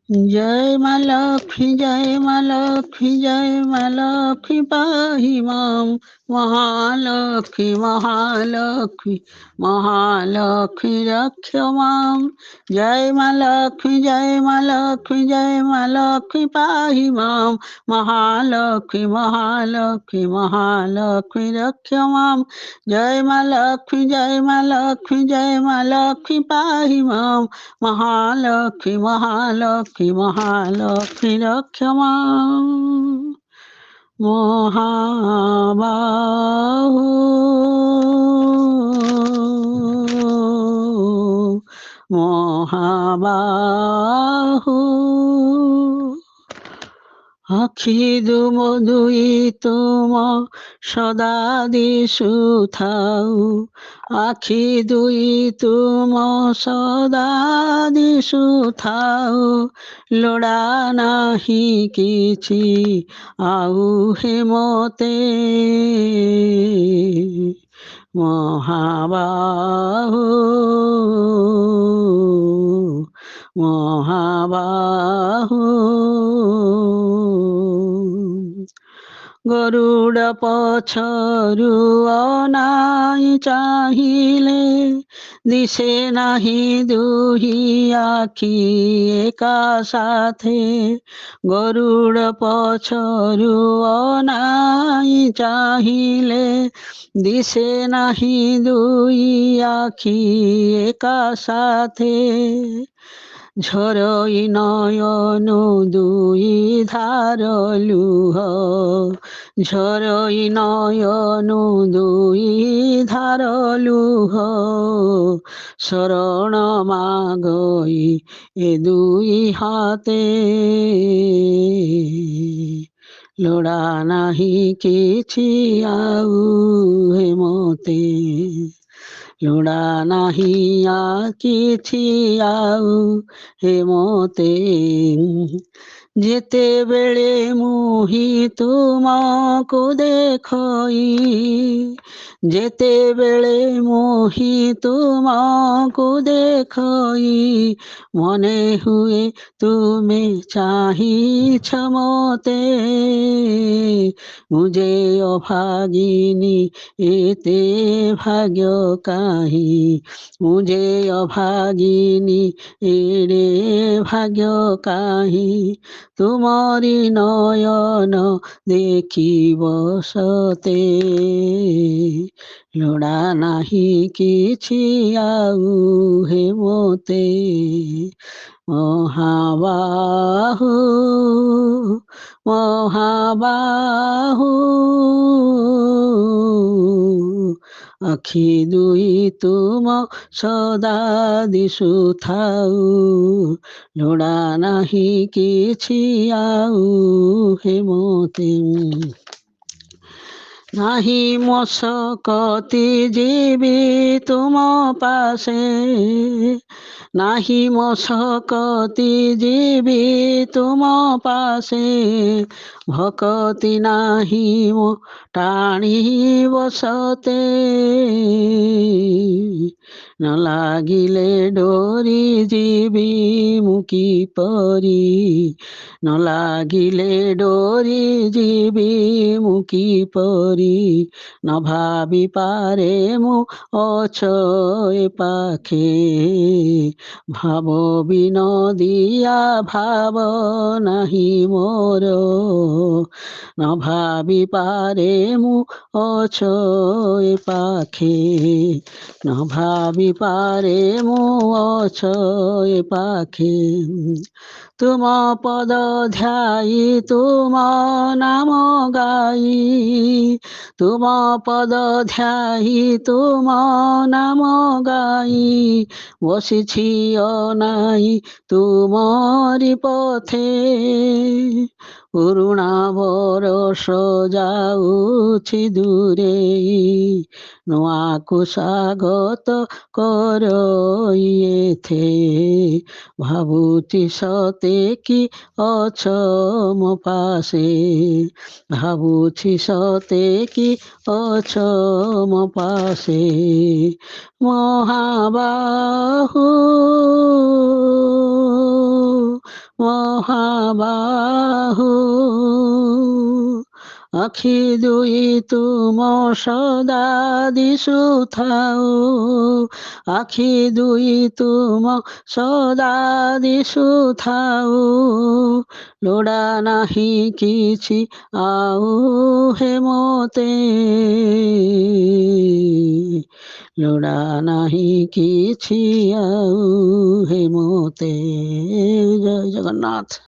जय माँ लक्ष्मी जय माँ लक्ष्मी जय माँ लक्ष्मी पाहि मां महालक्ष्मी महालक्ष्मी महालक्ष्मी रक्ष मां जय माँ लक्ष्मी जय माँ लक्ष्मी जय माँ लक्ष्मी पाहि मां महालक्ष्मी महालक्ष्मी महालक्ष्मी रक्ष मां जय माँ लक्ष्मी जय माँ लक्ष्मी जय माँ लक्ष्मी पाहि मां महालक्ष्मी महालक्ष्मी महालक्ष्मी रक्ष मां महाबाहो महाबाहो আখি দুই তুম সদা দিশু থাও আখি দুই তুম সদা দিশু থাও লোড়া নাহি কিছু আউ হে মতে মহাবাহু মহাবাহু গরুড় পছরু অনাই চাহিলে দিশে নাহি দুহি আখি একা সাথে গরুড় পছরু অনাই চাহিলে দিশে নাহি দুই আখি একা সাথে ঝরই নয়ন দুই ধার লুহ ঝরই নয়ন দুই ধার লুহ শরণ মাগই এ দুই হাতে লোড়া নাহি কিছু আউ হে মতে লোড়া নাহি কিছু আউ হে মতে যেতেବେଳେ মুহি তুমକୁ ଦେଖଇ যেতেବେଳେ মুহি তুমକୁ ଦେଖଇ মনে ହୁଏ ତୁମେ ଚାହିଁଛ ମତେ ମୁଁ ଯେ ଅଭାଗିନୀ ଏତେ ଭାଗ୍ୟ କାହିଁ ମୁଁ ଯେ ଅଭାଗିନୀ ଏଡ଼େ ଭାଗ୍ୟ କାହିଁ ତୁମରି ନୟନ ଦେଖିବ ସତେ ଲୋଡ଼ା ନାହିଁ କିଛି ଆଉ ହେ ମତେ ମହାବାହୁ ମହାବାହୁ আখি দুই তুম সদা দিশু থাও লোড়া নাহি কিছু আউ হে মতে নাহি মশকতি জীবি তুম পাশে নাহি মশকতি জীবি তুম পাশে ভকতি নাহি মো টাଣିব সতে ন লাগিলে ডোরি জীবি মু কিপরি ন লাগিলে ডোরি জীবি মু কিপরি ন ভাবি পারে মু অছ এ পাখে ভাব বিনোদিয়া ভাব নাহি মোর ন ভাবি পারে মু অছ এ পাখে ন ভাবি পারে মু অছ এ পাখে তুম পদ ধ্যায়ী তুম নাম গাই তুম পদ ধ্যায়ী তুম নাম গাই বসিছি অনাই তুমরি পথে କରୁଣା ବରଷ ଯାଉଛି ଦୂରେଇ, ନୂଆକୁ ସ୍ୱାଗତ କରଇ ଏଥେ। ଭାବୁଛି ସତେ କି ଅଛ ମୋ ପାଶେ, ଭାବୁଛି ସତେ କି ଅଛ ମୋ ପାଶେ। ମହାବାହୁ ମହାବାହୁ, ଆଖି ଦୁଇ ତୁମ ସଦା ଦିଶୁଥାଉ, ଆଖି ଦୁଇ ତୁମ ସଦା ଦିଶୁଥାଉ। ଲୋଡ଼ା ନାହିଁ କିଛି ଆଉ ହେ ମୋତେ, ଲୋଡ଼ା ନାହିଁ କିଛି ଆଉ ହେ ମୋତେ। ଜୟ ଜଗନ୍ନାଥ।